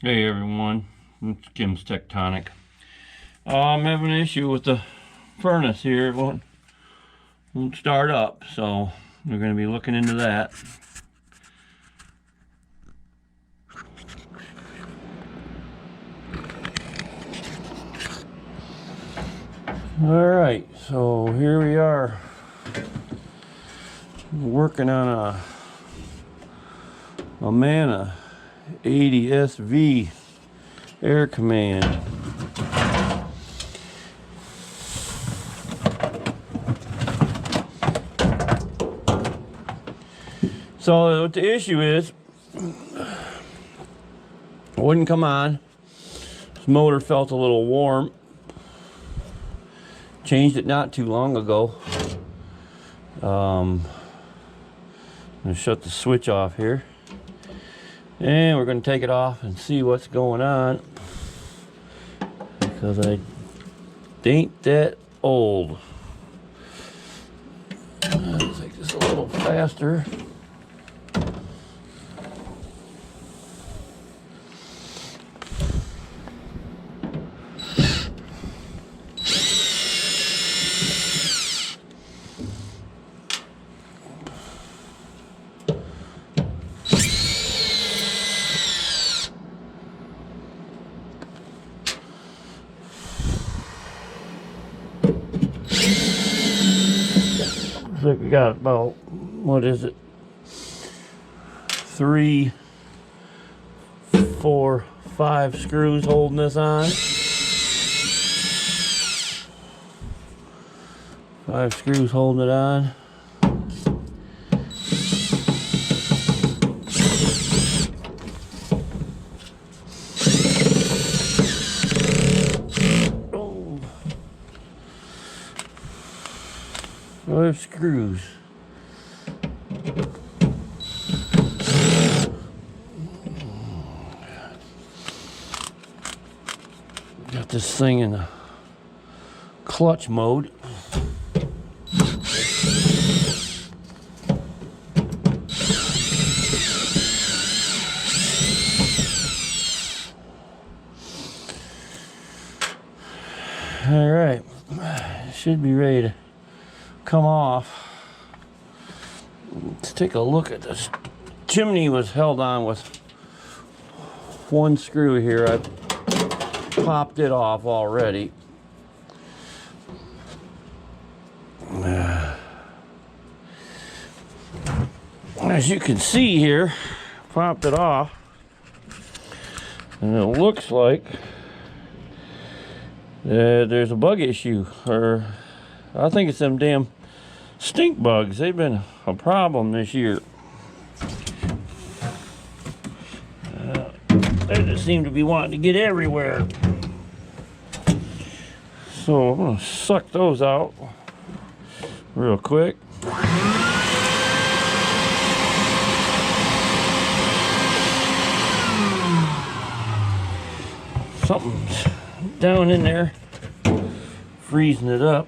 Hey everyone, it's Kim's Tectonic. I'm having an issue with the furnace here. It won't start up, so we're going to be looking into that. Alright, so here we are working on a Mana 80 SV air command. So what the issue is, it wouldn't come on. This motor felt a little warm. Changed it not too long ago. I'm gonna shut the switch off here. And we're going to take it off and see what's going on, because I ain't that old. Let's take this a little faster. Looks like we got about, what is it? 3, 4, 5 screws holding this on. 5 screws holding it on. Oh. 5 screws. Got this thing in the clutch mode. All right, should be ready to come off. Let's take a look at this. Chimney was held on with one screw here. I popped it off already. As you can see here, popped it off, and it looks like there's a bug issue, or I think it's them damn stink bugs. They've been a problem this year. They just seem to be wanting to get everywhere. So I'm gonna suck those out real quick. Something's down in there, freezing it up.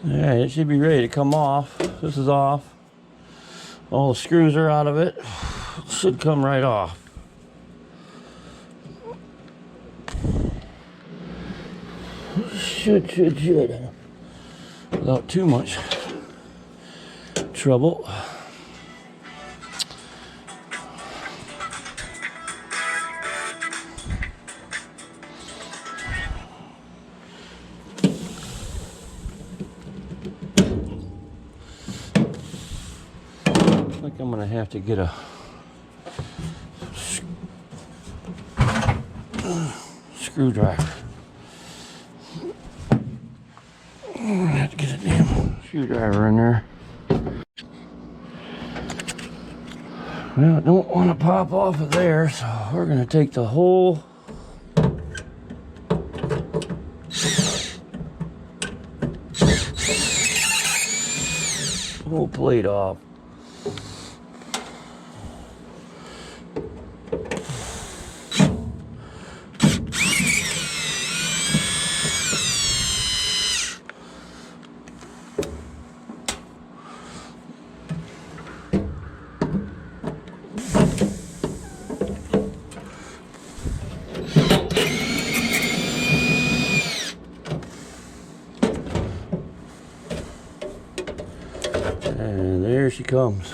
Alright, it should be ready to come off. This is off. All the screws are out of it. It should come right off. Should. Without too much trouble. I think I'm gonna have to get a screwdriver. I'm gonna have to get a damn screwdriver in there. Well, I don't want to pop off of there, so we're gonna take the whole plate off. And there she comes.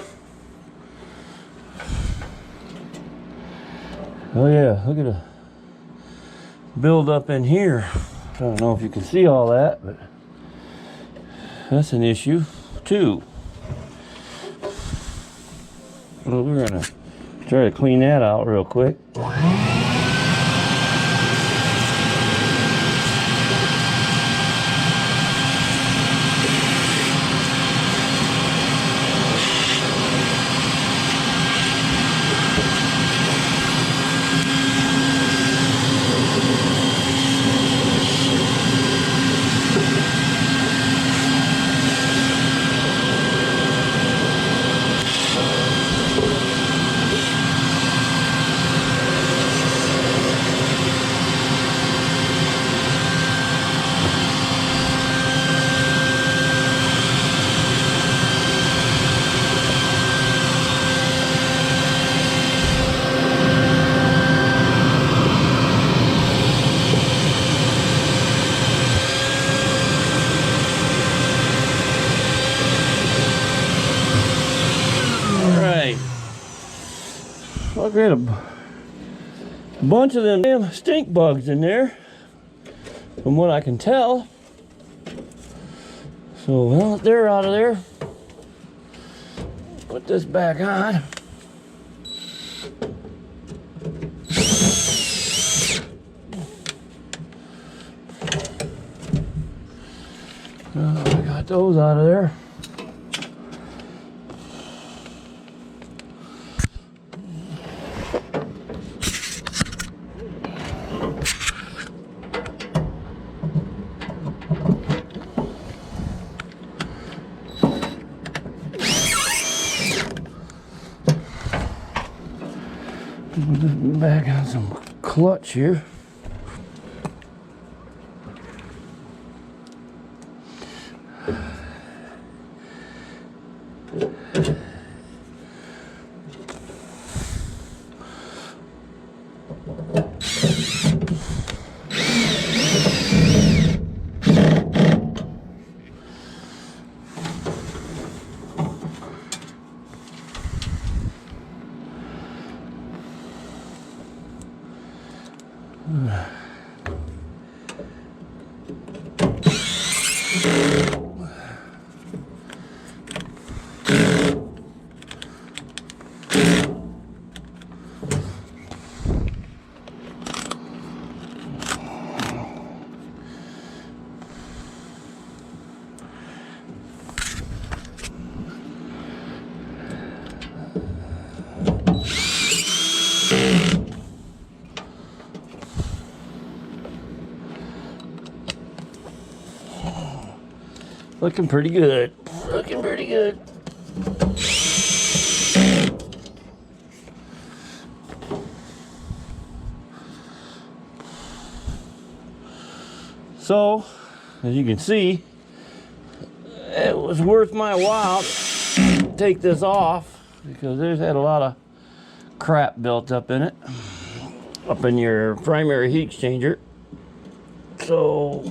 Oh yeah, look at the build up in here. I don't know if you can see all that, but that's an issue too. Well, we're gonna try to clean that out real quick. Look at a bunch of them damn stink bugs in there, from what I can tell. So, well, they're out of there. Put this back on. I got those out of there. Back on some clutch here. Looking pretty good. Looking pretty good. So, as you can see, it was worth my while to take this off because there's had a lot of crap built up in it, up in your primary heat exchanger. So,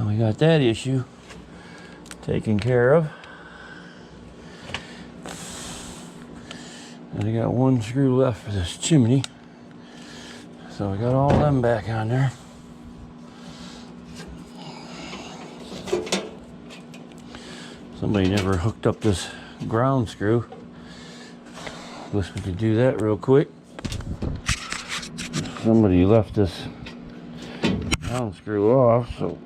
we got that issue taken care of. And I got one screw left for this chimney. So we got all them back on there. Somebody never hooked up this ground screw. Guess we could do that real quick. Somebody left this ground screw off, so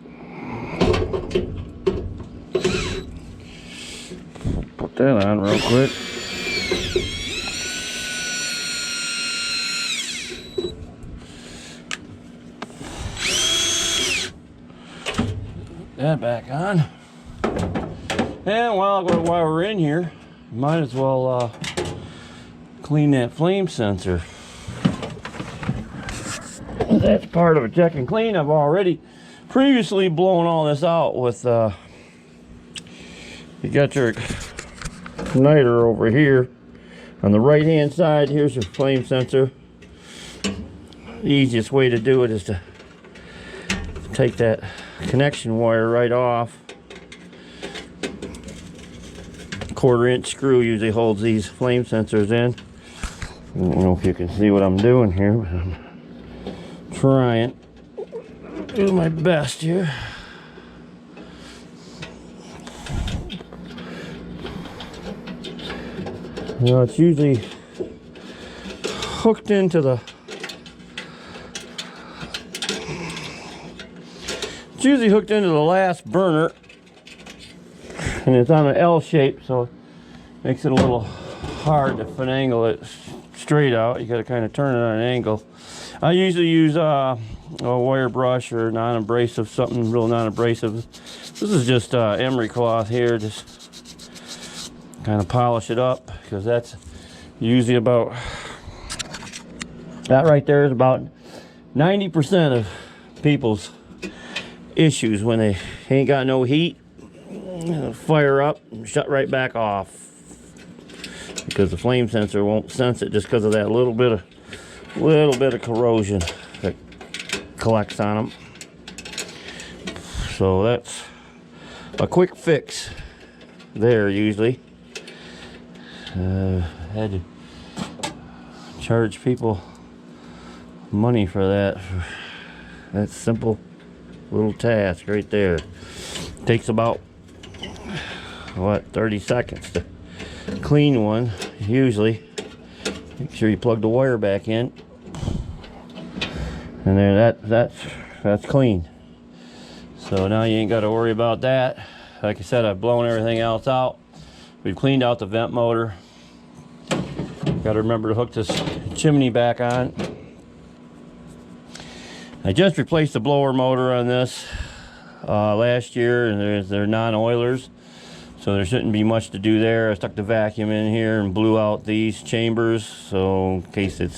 put that on real quick. That back on. And while we're in here, might as well clean that flame sensor. That's part of a check and clean. I've already previously blown all this out with you got your igniter over here on the right hand side. Here's your flame sensor. The easiest way to do it is to take that connection wire right off. 1/4-inch screw usually holds these flame sensors in. I don't know if you can see what I'm doing here, but I'm trying to do my best here. Now it's usually hooked into the last burner, and it's on an L shape, so it makes it a little hard to finagle it straight out. You got to kind of turn it on an angle. I usually use a wire brush or non-abrasive, something real non-abrasive. This is just emery cloth here, just kind of polish it up, because that's usually about, that right there is about 90% of people's issues when they ain't got no heat. Fire up and shut right back off, because the flame sensor won't sense it just because of that little bit of corrosion that collects on them. So that's a quick fix there usually. Had to charge people money for that simple little task right there. Takes about, what, 30 seconds to clean one usually. Make sure you plug the wire back in, and there, that's clean. So now you ain't got to worry about that. Like I said, I've blown everything else out. We've cleaned out the vent motor. Got to remember to hook this chimney back on. I just replaced the blower motor on this last year, and they're non-oilers, so there shouldn't be much to do there. I stuck the vacuum in here and blew out these chambers, so in case I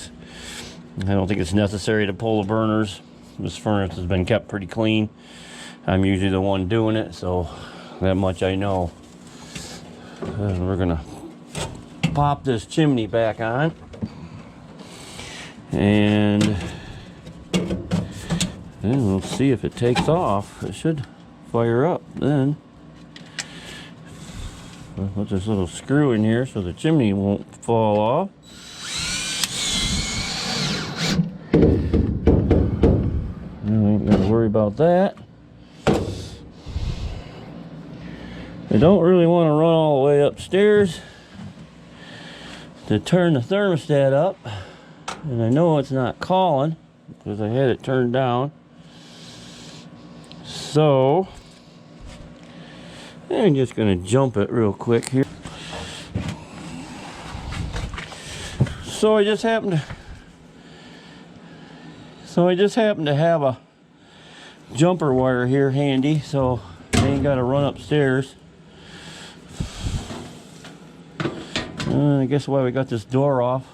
don't think it's necessary to pull the burners. This furnace has been kept pretty clean. I'm usually the one doing it, so that much I know. We're gonna pop this chimney back on, and we'll see if it takes off. It should fire up then. I'll put this little screw in here so the chimney won't fall off. We ain't gotta worry about that. I don't really want to run all the way upstairs to turn the thermostat up, and I know it's not calling because I had it turned down. So I'm just going to jump it real quick here. So I just happened to have a jumper wire here handy, so I ain't got to run upstairs. I guess why we got this door off.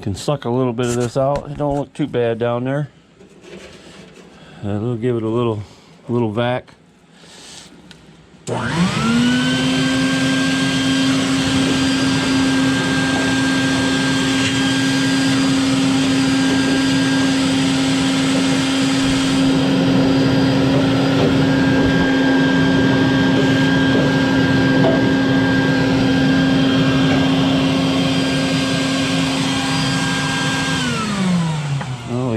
Can suck a little bit of this out. It don't look too bad down there. We'll give it a little vac.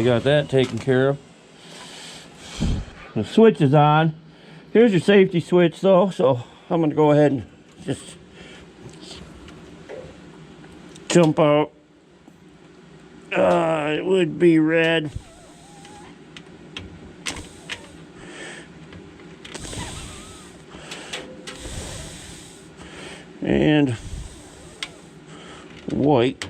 Got that taken care of. The switch is on. Here's your safety switch though, so I'm going to go ahead and just jump out. It would be red. And white.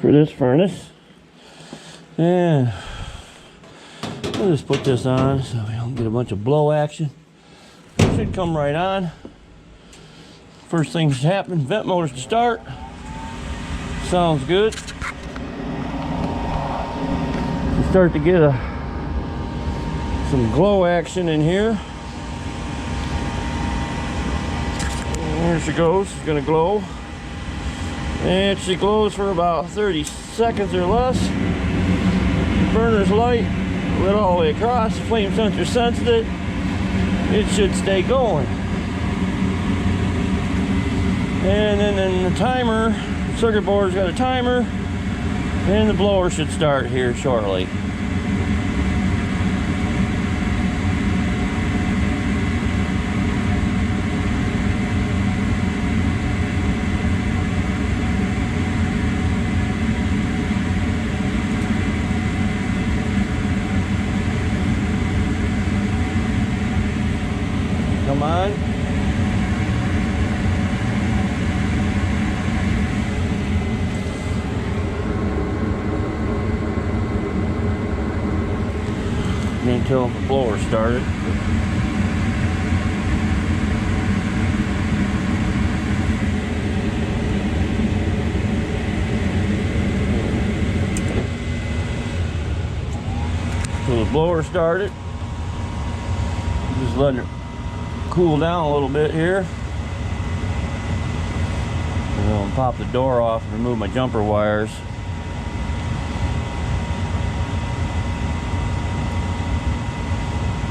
For this furnace, and I'll just put this on so we don't get a bunch of blow action. It should come right on. First things happen, vent motors to start. Sounds good. You start to get some glow action in here. There she goes, it's gonna glow. And she glows for about 30 seconds or less. Burner's light, lit all the way across. The flame sensor sensed it. It should stay going. And then the timer, circuit board's got a timer, and the blower should start here shortly. Come on. Until the blower started. So the blower started. Just letting it cool down a little bit here. I'm going to pop the door off and remove my jumper wires.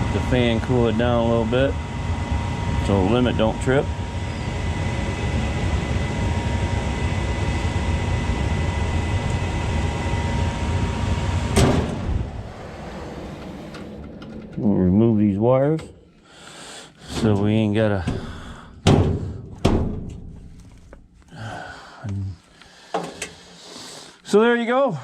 Let the fan cool it down a little bit so the limit don't trip. We'll remove these wires so we ain't gotta so there you go.